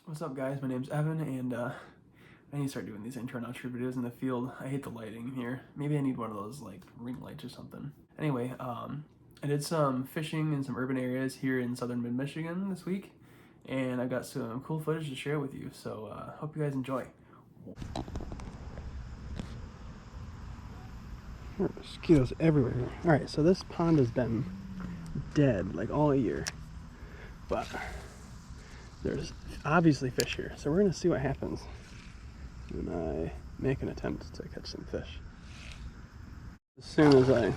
What's up, guys? My name's Evan, and I need to start doing these intro and outro videos in the field. I hate the lighting here. Maybe I need one of those like ring lights or something. Anyway, I did some fishing in some urban areas here in southern mid-Michigan this week, and I've got some cool footage to share with you. So hope you guys enjoy. There are mosquitoes everywhere. Alright, so this pond has been dead like all year, but there's obviously fish here, so we're gonna see what happens when I make an attempt to catch some fish. As soon as I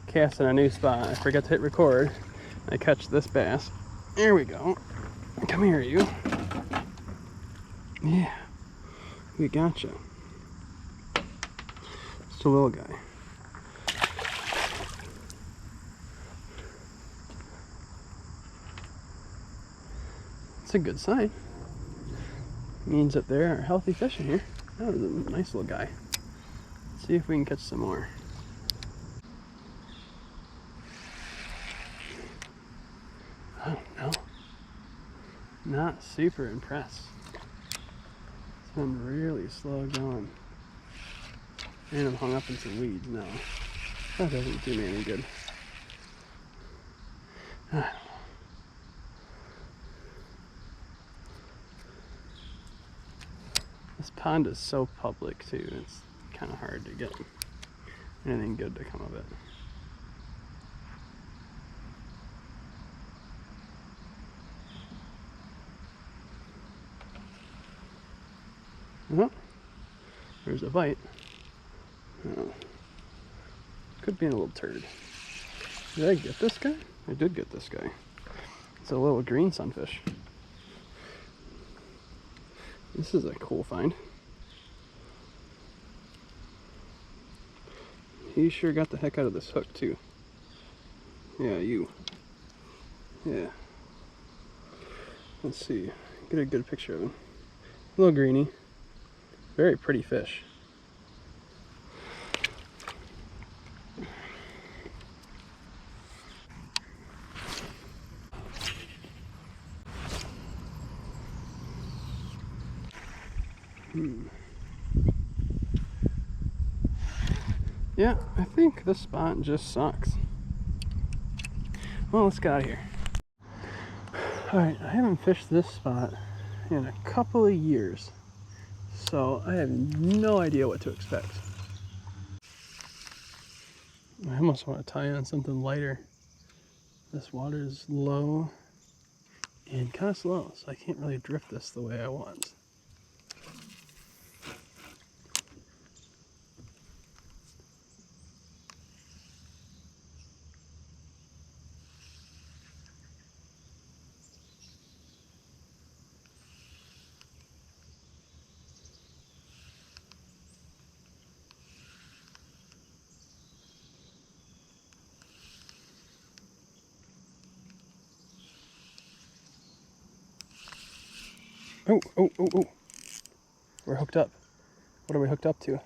cast in a new spot, I forget to hit record. I catch this bass. There we go. Come here, you. Yeah, we got you. Just a little guy. It's a good sign. Means that there are healthy fish in here. That was a nice little guy. Let's see if we can catch some more. Oh no. Not super impressed. It's been really slow going. And I'm hung up in some weeds now. That doesn't do me any good. This pond is so public too, it's kind of hard to get anything good to come of it. Oh, there's a bite. Oh, could be a little turd. Did I get this guy? I did get this guy. It's a little green sunfish. This is a cool find. He sure got the heck out of this hook too. Yeah, you. Yeah. Let's see. Get a good picture of him. A little greeny. Very pretty fish. Yeah, I think this spot just sucks. Well, let's get out of here. Alright, I haven't fished this spot in a couple of years, so I have no idea what to expect. I almost want to tie on something lighter. This water is low and kind of slow, so I can't really drift this the way I want. Oh, oh, oh, oh. We're hooked up. What are we hooked up to?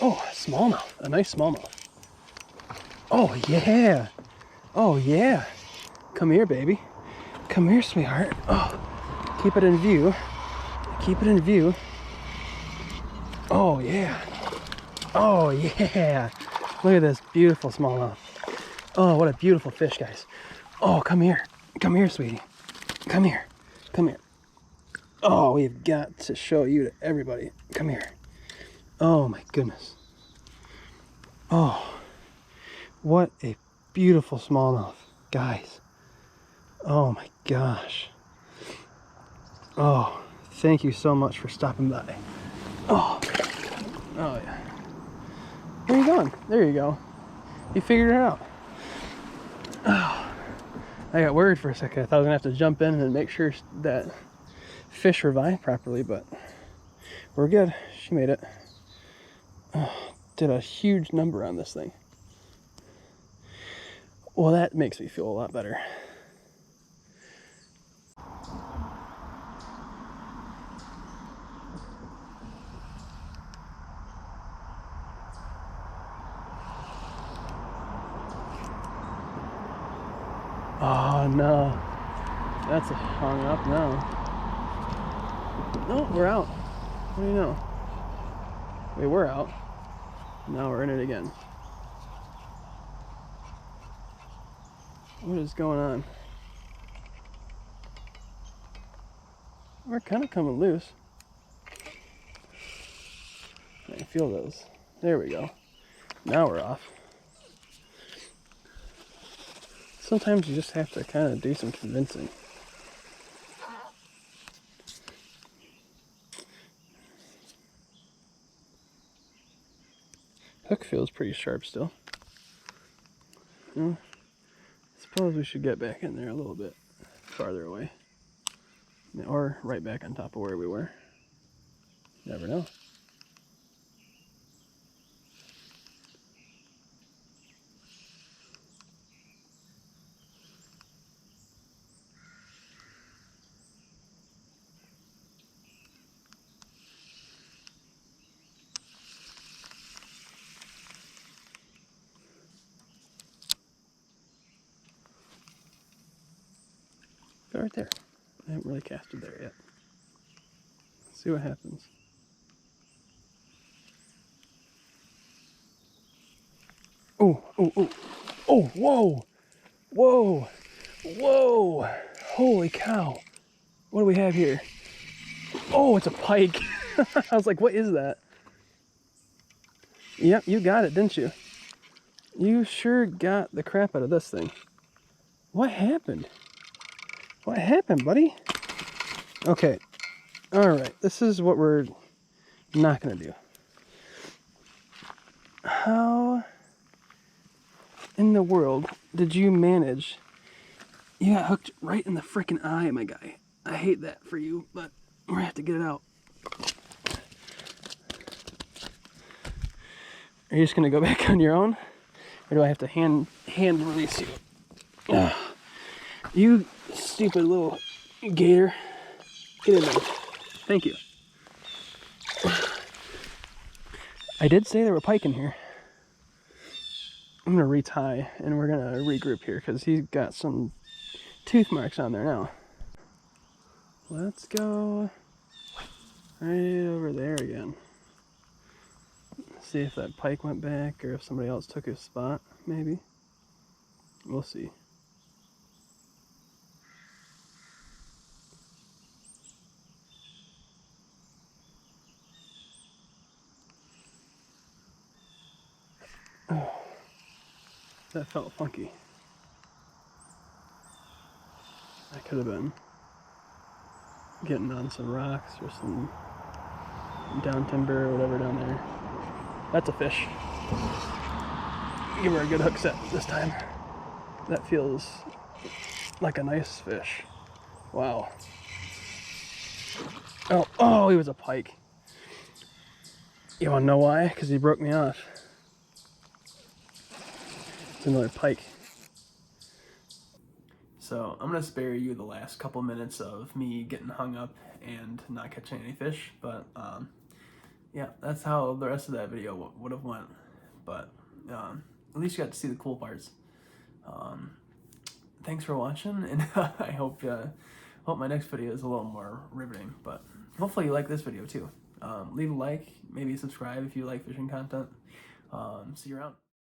Oh, smallmouth. A nice smallmouth. Oh, yeah. Oh, yeah. Come here, baby. Come here, sweetheart. Oh, keep it in view. Keep it in view. Oh, yeah. Oh, yeah. Look at this beautiful smallmouth. Oh, what a beautiful fish, guys. Oh, come here. Come here, sweetie. Come here. Come here. Oh, we've got to show you to everybody. Come here. Oh, my goodness. Oh, what a beautiful smallmouth, guys. Oh, my gosh. Oh, thank you so much for stopping by. Oh, oh yeah. Where are you going? There you go. You figured it out. Oh, I got worried for a second. I thought I was gonna have to jump in and make sure that fish revived properly, but we're good. She made it. Oh, did a huge number on this thing. Well, that makes me feel a lot better. Oh no, that's hung up now. No, we're out. What do you know? We were out. Now we're in it again. What is going on? We're kind of coming loose. I can feel those. There we go. Now we're off. Sometimes you just have to kind of do some convincing. Hook feels pretty sharp still. Well, I suppose we should get back in there a little bit farther away. Or right back on top of where we were. Never know. They're right there. I haven't really casted there yet. Let's see what happens. Oh, oh, oh. Oh, whoa! Whoa! Whoa! Holy cow! What do we have here? Oh, it's a pike! I was like, what is that? Yep, you got it, didn't you? You sure got the crap out of this thing. What happened? What happened, buddy? Okay. Alright, this is what we're not gonna do. How in the world did you manage? You got hooked right in the freaking eye, my guy. I hate that for you, but we're gonna have to get it out. Are you just gonna go back on your own? Or do I have to hand release you? Ugh. You stupid little gator. Get in there. Thank you. I did say there were pike in here. I'm gonna retie and we're gonna regroup here because he's got some tooth marks on there now. Let's go right over there again. See if that pike went back or if somebody else took his spot, maybe. We'll see. Oh, that felt funky. I could have been getting on some rocks or some down timber or whatever down there. That's a fish. Give her a good hook set this time. That feels like a nice fish. Wow. Oh, he was a pike. You wanna know why? Because he broke me off. It's another pike. So I'm gonna spare you the last couple minutes of me getting hung up and not catching any fish, but yeah, that's how the rest of that video would have went. But at least you got to see the cool parts. Thanks for watching, and I hope my next video is a little more riveting. But hopefully you like this video too. Leave a like, maybe subscribe if you like fishing content. See you around.